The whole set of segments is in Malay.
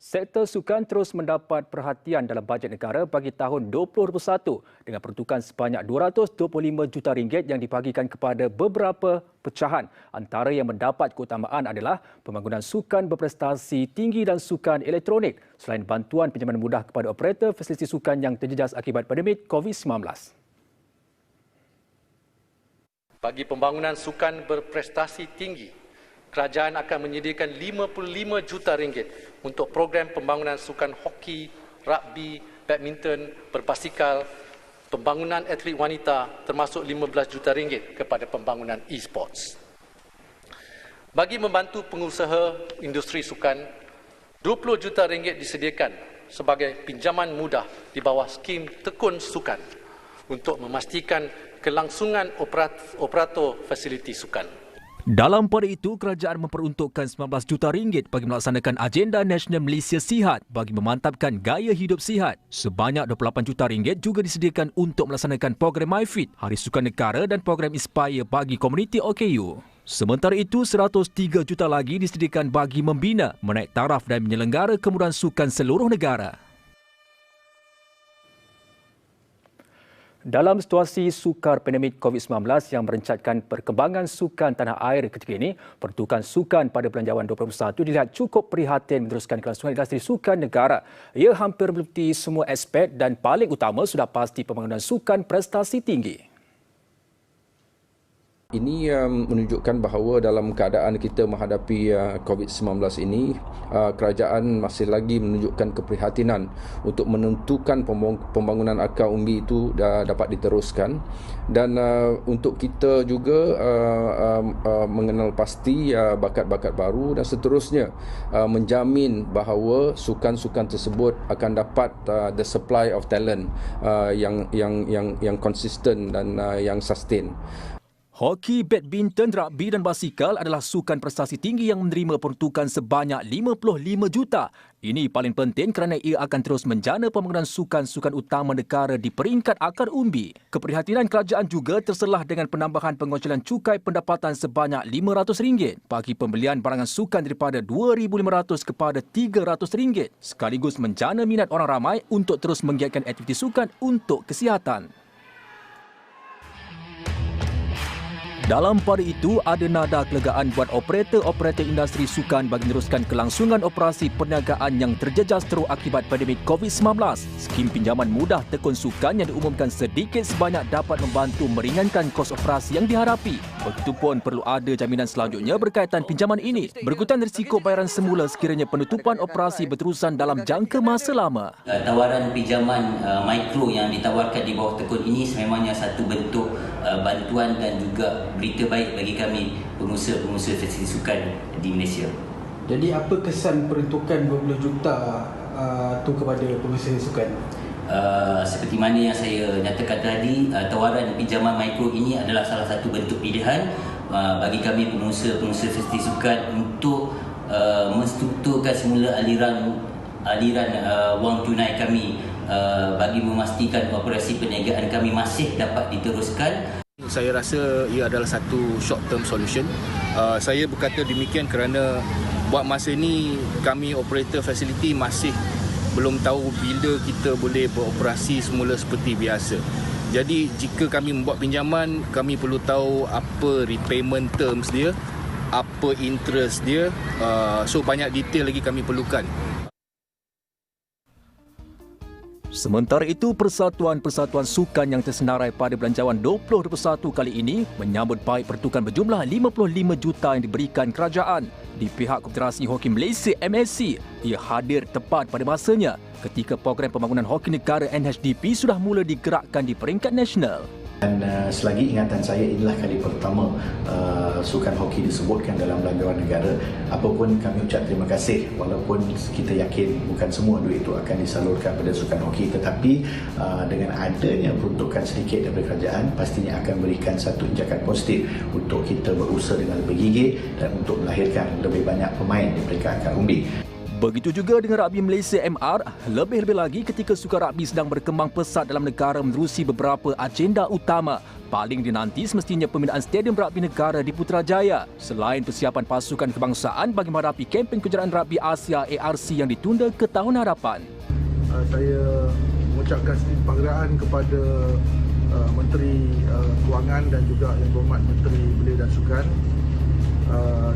Sektor sukan terus mendapat perhatian dalam bajet negara bagi tahun 2021 dengan peruntukan sebanyak RM225 juta yang dibagikan kepada beberapa pecahan. Antara yang mendapat keutamaan adalah pembangunan sukan berprestasi tinggi dan sukan elektronik selain bantuan pinjaman mudah kepada operator fasiliti sukan yang terjejas akibat pandemik COVID-19. Bagi pembangunan sukan berprestasi tinggi, kerajaan akan menyediakan RM55 juta untuk program pembangunan sukan hoki, rugby, badminton, berbasikal, pembangunan atlet wanita termasuk RM15 juta kepada pembangunan e-sports. Bagi membantu pengusaha industri sukan, RM20 juta disediakan sebagai pinjaman mudah di bawah skim tekun sukan untuk memastikan kelangsungan operator fasiliti sukan. Dalam pada itu, kerajaan memperuntukkan RM19 juta bagi melaksanakan agenda Nasional Malaysia Sihat bagi memantapkan gaya hidup sihat. Sebanyak RM28 juta juga disediakan untuk melaksanakan program MyFit, Hari Sukan Negara dan program Inspire bagi komuniti OKU. Sementara itu, RM103 juta lagi disediakan bagi membina, menaik taraf dan menyelenggara kemudahan sukan seluruh negara. Dalam situasi sukar pandemik COVID-19 yang merencatkan perkembangan sukan tanah air ketika ini, peruntukan sukan pada Belanjawan 2021 dilihat cukup prihatin meneruskan kelangsungan industri sukan negara. Ia hampir meliputi semua aspek dan paling utama sudah pasti pembangunan sukan prestasi tinggi. Ini menunjukkan bahawa dalam keadaan kita menghadapi COVID-19 ini, kerajaan masih lagi menunjukkan keprihatinan untuk menentukan pembangunan akar umbi itu dapat diteruskan dan untuk kita juga mengenal pasti bakat-bakat baru dan seterusnya menjamin bahawa sukan-sukan tersebut akan dapat the supply of talent yang konsisten dan yang sustain. Hoki, badminton, rugby dan basikal adalah sukan prestasi tinggi yang menerima peruntukan sebanyak RM55 juta. Ini paling penting kerana ia akan terus menjana pembangunan sukan-sukan utama negara di peringkat akar umbi. Keprihatinan kerajaan juga terselah dengan penambahan pengoncelan cukai pendapatan sebanyak RM500 bagi pembelian barangan sukan daripada RM2,500 kepada RM300, sekaligus menjana minat orang ramai untuk terus menggiatkan aktiviti sukan untuk kesihatan. Dalam pada itu, ada nada kelegaan buat operator-operator industri sukan bagi meneruskan kelangsungan operasi perniagaan yang terjejas teruk akibat pandemik COVID-19. Skim pinjaman mudah tekun sukan yang diumumkan sedikit sebanyak dapat membantu meringankan kos operasi yang dihadapi. Begitupun perlu ada jaminan selanjutnya berkaitan pinjaman ini. Berikutan risiko bayaran semula sekiranya penutupan operasi berterusan dalam jangka masa lama. Tawaran pinjaman mikro yang ditawarkan di bawah tekun ini sememangnya satu bentuk bantuan dan juga berita baik bagi kami pengusaha-pengusaha fasiliti sukan di Malaysia. Jadi apa kesan peruntukan 20 juta tu kepada pengusaha sukan? Seperti mana yang saya nyatakan tadi, tawaran pinjaman mikro ini adalah salah satu bentuk pilihan bagi kami pengusaha-pengusaha fasiliti sukan untuk menstrukturkan semula aliran wang tunai kami bagi memastikan operasi perniagaan kami masih dapat diteruskan. Saya rasa ia adalah satu short term solution. Saya berkata demikian kerana buat masa ini kami operator fasiliti masih belum tahu bila kita boleh beroperasi semula seperti biasa. Jadi jika kami membuat pinjaman, kami perlu tahu apa repayment terms dia, apa interest dia. So banyak detail lagi kami perlukan. Sementara itu, persatuan-persatuan sukan yang tersenarai pada Belanjawan 2021 kali ini menyambut baik peruntukan berjumlah RM55 juta yang diberikan kerajaan. Di pihak Konfederasi Hoki Malaysia MSC, ia hadir tepat pada masanya ketika program pembangunan hoki negara NHDP sudah mula digerakkan di peringkat nasional. Dan selagi ingatan saya, inilah kali pertama sukan hoki disebutkan dalam Belanjawan Negara. Apapun kami ucap terima kasih, walaupun kita yakin bukan semua duit itu akan disalurkan pada sukan hoki, tetapi dengan adanya peruntukan sedikit daripada kerajaan, pastinya akan berikan satu injakan positif untuk kita berusaha dengan lebih gigih dan untuk melahirkan lebih banyak pemain di peringkat akar umbi. Begitu juga dengan Rugby Malaysia MR, lebih-lebih lagi ketika Sukan Rugby sedang berkembang pesat dalam negara menerusi beberapa agenda utama. Paling dinanti semestinya pembinaan Stadium Rugby Negara di Putrajaya. Selain persiapan pasukan kebangsaan bagi menghadapi kempen kejuaraan Rugby Asia ARC yang ditunda ke tahun hadapan. Saya mengucapkan penghargaan kepada Menteri Kewangan dan juga Yang Berhormat Menteri Belia dan Sukan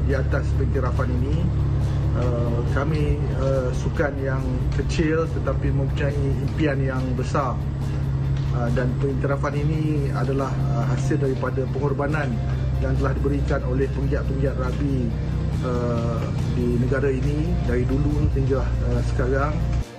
di atas pengiktirafan ini. Kami sukan yang kecil tetapi mempunyai impian yang besar, dan pengiktirafan ini adalah hasil daripada pengorbanan yang telah diberikan oleh penggiat-penggiat rugby di negara ini dari dulu hingga sekarang.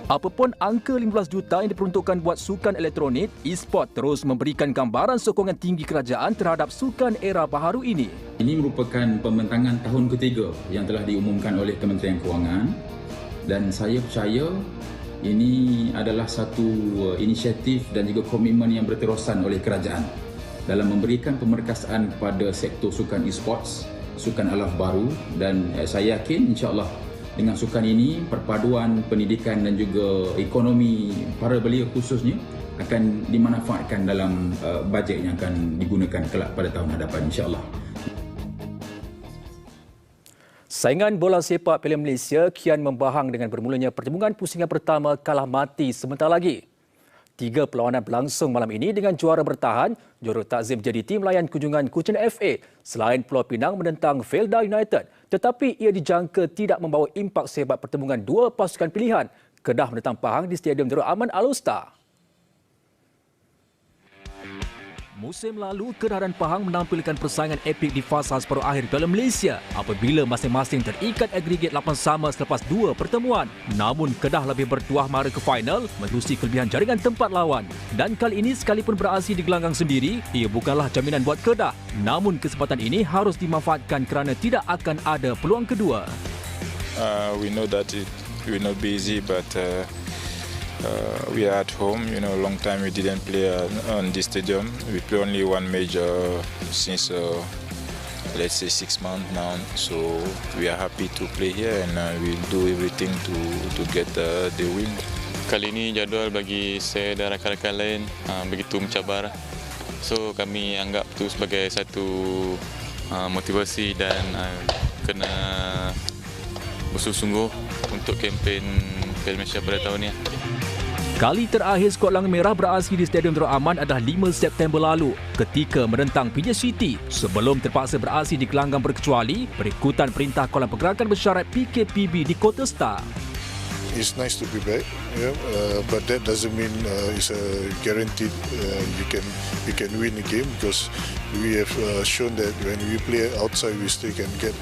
Apapun angka 15 juta yang diperuntukkan buat sukan elektronik, e-sport terus memberikan gambaran sokongan tinggi kerajaan terhadap sukan era baharu ini. Ini merupakan pembentangan tahun ketiga yang telah diumumkan oleh Kementerian Kewangan, dan saya percaya ini adalah satu inisiatif dan juga komitmen yang berterusan oleh kerajaan dalam memberikan pemerkasaan kepada sektor sukan e-sports, sukan alaf baru, dan saya yakin insya-Allah dengan sukan ini, perpaduan pendidikan dan juga ekonomi para belia khususnya akan dimanfaatkan dalam bajet yang akan digunakan kelak pada tahun hadapan insya-Allah. Saingan bola sepak Piala Malaysia kian membahang dengan bermulanya pertembungan pusingan pertama kalah mati sebentar lagi. 3 perlawanan berlangsung malam ini dengan juara bertahan, juara takzim jadi tim layan kunjungan Kuching FA selain Pulau Pinang menentang Felda United. Tetapi ia dijangka tidak membawa impak sehebat pertembungan dua pasukan pilihan, Kedah menentang Pahang di Stadium Darul Aman Al-Usta. Musim lalu, Kedah dan Pahang menampilkan persaingan epik di fasa separuh akhir Piala Malaysia apabila masing-masing terikat agregat 8 sama selepas 2 pertemuan. Namun, Kedah lebih bertuah mara ke final menerusi kelebihan jaringan tempat lawan. Dan kali ini sekalipun beraksi di gelanggang sendiri, ia bukanlah jaminan buat Kedah. Namun, kesempatan ini harus dimanfaatkan kerana tidak akan ada peluang kedua. We know that it will not be easy, but we are at home. Long time we didn't play on this stadium. We play only one major since let's say 6 months now. So we are happy to play here, and we'll do everything to get the win. Kali ini jadual bagi saya dan rakan-rakan lain begitu mencabar. So kami anggap itu sebagai satu motivasi dan kena bersungguh-sungguh untuk kempen Piala Malaysia pada tahun ini. Kali terakhir skuad Langit Merah beraksi di Stadium Darul Aman adalah 5 September lalu ketika menentang PJ City sebelum terpaksa beraksi di gelanggang berkecuali berikutan perintah Kawalan Pergerakan Bersyarat PKPB di Kota Star. It's nice to be back, but that doesn't mean it's a guaranteed you can win the game, because we have shown that when we play outside we still can get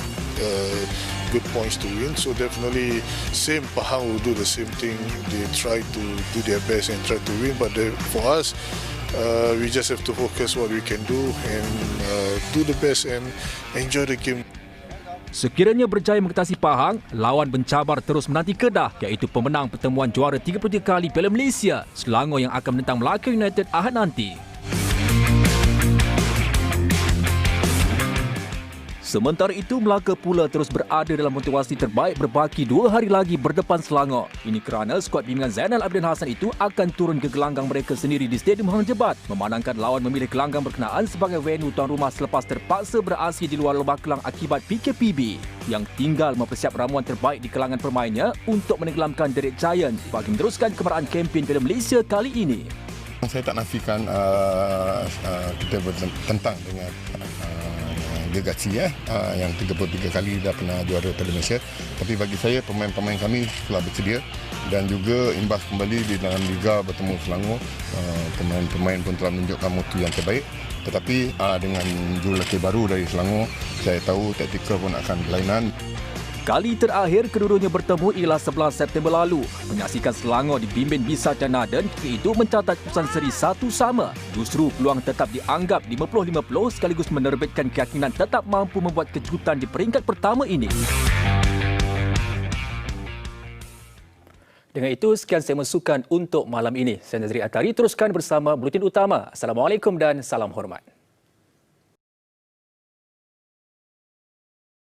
good points to win. So definitely same Pahang will do the same thing. They try to do their best and try to win, but for us we just have to focus what we can do and do the best and enjoy the game. Sekiranya berjaya mengatasi Pahang, lawan mencabar terus menanti Kedah iaitu pemenang pertemuan juara 33 kali Piala Malaysia, Selangor yang akan menentang Melaka United Ahad nanti. Sementara itu, Melaka pula terus berada dalam motivasi terbaik berbaki 2 hari lagi berdepan Selangor. Ini kerana skuad bimbingan Zainal Abidin Hassan itu akan turun ke gelanggang mereka sendiri di Stadium Hang Jebat, memandangkan lawan memilih gelanggang berkenaan sebagai venue tuan rumah selepas terpaksa beraksi di luar Lembah Kelang akibat PKPB yang tinggal mempersiap ramuan terbaik di kalangan permainnya untuk menenggelamkan Derek Giants bagi meneruskan kemarahan kempen Piala Malaysia kali ini. Saya tak nafikan kita bertentang dengan Gegasi yang 33 kali dah pernah juara Piala Malaysia, tapi bagi saya pemain-pemain kami telah bersedia dan juga imbas kembali di dalam liga bertemu Selangor, pemain-pemain pun telah menunjukkan mutu yang terbaik. Tetapi dengan jurulatih baru dari Selangor, saya tahu taktikal pun akan berlainan. Kali terakhir kedua-duanya bertemu ialah 11 September lalu. Menyaksikan Selangor dibimbing Bisa dan Naden ketika itu mencatat keputusan seri 1 sama. Justru peluang tetap dianggap 50-50 sekaligus menerbitkan keyakinan tetap mampu membuat kejutan di peringkat pertama ini. Dengan itu, sekian segmen sukan untuk malam ini. Saya Nazri Atari, teruskan bersama Buletin Utama. Assalamualaikum dan salam hormat.